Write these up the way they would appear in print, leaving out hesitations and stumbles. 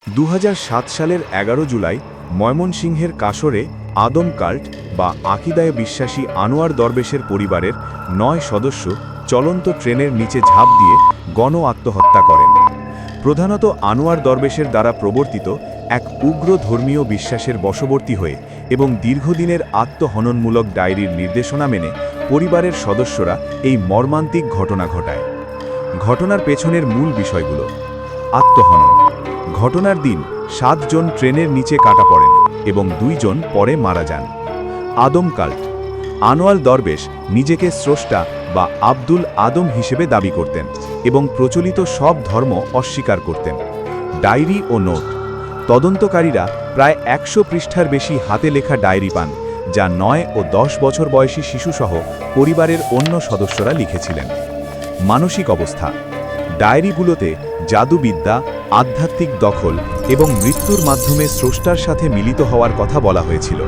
২০০৭ সালের ১১ জুলাই ময়মনসিংহের কাশরে আদম কাল্ট বা আকিদায় বিশ্বাসী আনোয়ার দরবেশের পরিবারের ৯ সদস্য চলন্ত ট্রেনের নিচে ঝাঁপ দিয়ে গণ আত্মহত্যা করেন। প্রধানত আনোয়ার দরবেশের দ্বারা প্রবর্তিত এক উগ্র ধর্মীয় বিশ্বাসের বশবর্তী হয়ে এবং দীর্ঘদিনের আত্মহননমূলক ডায়েরির নির্দেশনা মেনে পরিবারের সদস্যরা এই মর্মান্তিক ঘটনা ঘটায়। ঘটনার পেছনের মূল বিষয়গুলো: আত্মহনন। ঘটনার দিন ৭ জন ট্রেনের নিচে কাটা পড়েন এবং ২ জন পরে মারা যান। আদম কাল্ট। আনোয়ার দরবেশ নিজেকে স্রষ্টা বা আব্দুল আদম হিসেবে দাবি করতেন এবং প্রচলিত সব ধর্ম অস্বীকার করতেন। ডায়েরি ও নোট। তদন্তকারীরা প্রায় ১০০ পৃষ্ঠার বেশি হাতে লেখা ডায়েরি পান, যা ৯ ও ১০ বছর বয়সী শিশুসহ পরিবারের অন্য সদস্যরা লিখেছিলেন। মানসিক অবস্থা। ডায়েরিগুলোতে জাদুবিদ্যা, আধ্যাত্মিক দখল এবং মৃত্যুর মাধ্যমে স্রষ্টার সাথে মিলিত হওয়ার কথা বলা হয়েছিল।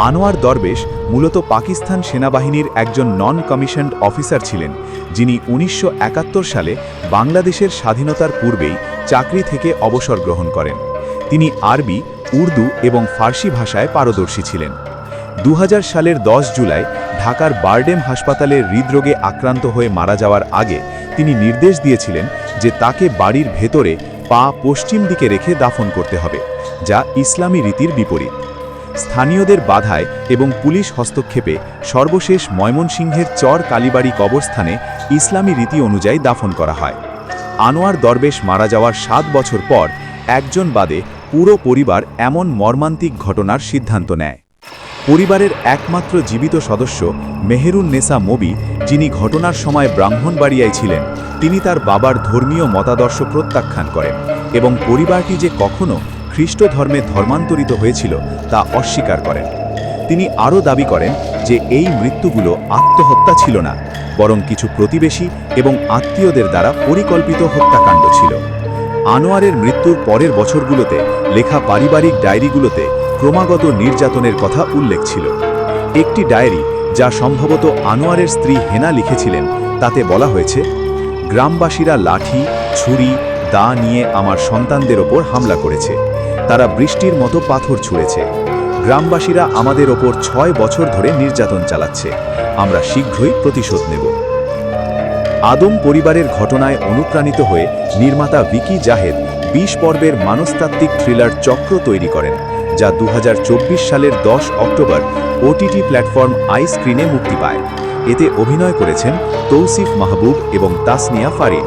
আনোয়ার দরবেশ মূলত পাকিস্তান সেনাবাহিনীর একজন নন কমিশনড অফিসার ছিলেন, যিনি ১৯৭১ সালে বাংলাদেশের স্বাধীনতার পূর্বেই চাকরি থেকে অবসর গ্রহণ করেন। তিনি আরবি, উর্দু এবং ফার্সি ভাষায় পারদর্শী ছিলেন। ২০০০ সালের ১০ জুলাই ঢাকার বারডেম হাসপাতালে হৃদরোগে আক্রান্ত হয়ে মারা যাওয়ার আগে তিনি নির্দেশ দিয়েছিলেন যে তাকে বাড়ির ভেতরে পা পশ্চিম দিকে রেখে দাফন করতে হবে, যা ইসলামী রীতির বিপরীত। স্থানীয়দের বাধায় এবং পুলিশ হস্তক্ষেপে সর্বশেষ ময়মনসিংহের চর কালীবাড়ি কবরস্থানে ইসলামী রীতি অনুযায়ী দাফন করা হয়। আনোয়ার দরবেশ মারা যাওয়ার ৭ বছর পর একজন বাদে পুরো পরিবার এমন মর্মান্তিক ঘটনার সিদ্ধান্ত নেয়। পরিবারের একমাত্র জীবিত সদস্য মেহেরুন নেসা মবি, যিনি ঘটনার সময় ব্রাহ্মণবাড়িয়ায় ছিলেন, তিনি তার বাবার ধর্মীয় মতাদর্শ প্রত্যাখ্যান করেন এবং পরিবারটি যে কখনো খ্রিস্ট ধর্মে ধর্মান্তরিত হয়েছিল তা অস্বীকার করেন। তিনি আরও দাবি করেন যে এই মৃত্যুগুলো আত্মহত্যা ছিল না, বরং কিছু প্রতিবেশী এবং আত্মীয়দের দ্বারা পরিকল্পিত হত্যাকাণ্ড ছিল। আনোয়ারের মৃত্যুর পরের বছরগুলোতে লেখা পারিবারিক ডায়েরিগুলোতে ক্রমাগত নির্যাতনের কথা উল্লেখ ছিল। একটি ডায়েরি, যা সম্ভবত আনোয়ারের স্ত্রী হেনা লিখেছিলেন, তাতে বলা হয়েছে, গ্রামবাসীরা লাঠি, ছুরি, দা নিয়ে আমার সন্তানদের ওপর হামলা করেছে। তারা বৃষ্টির মতো পাথর ছুঁড়েছে। গ্রামবাসীরা আমাদের ওপর ৬ বছর ধরে নির্যাতন চালাচ্ছে। আমরা শীঘ্রই প্রতিশোধ নেব। আদম পরিবারের ঘটনায় অনুপ্রাণিত হয়ে নির্মাতা ভিকি জাহেদ ২০ পর্বের মনস্তাত্ত্বিক থ্রিলার চক্র তৈরি করেন, যা ২০২৪ সালের ১০ অক্টোবর ওটিটি প্ল্যাটফর্ম আইস্ক্রিনে মুক্তি পায়। এতে অভিনয় করেছেন তৌসিফ মাহবুব এবং তাসনিয়া ফারিন।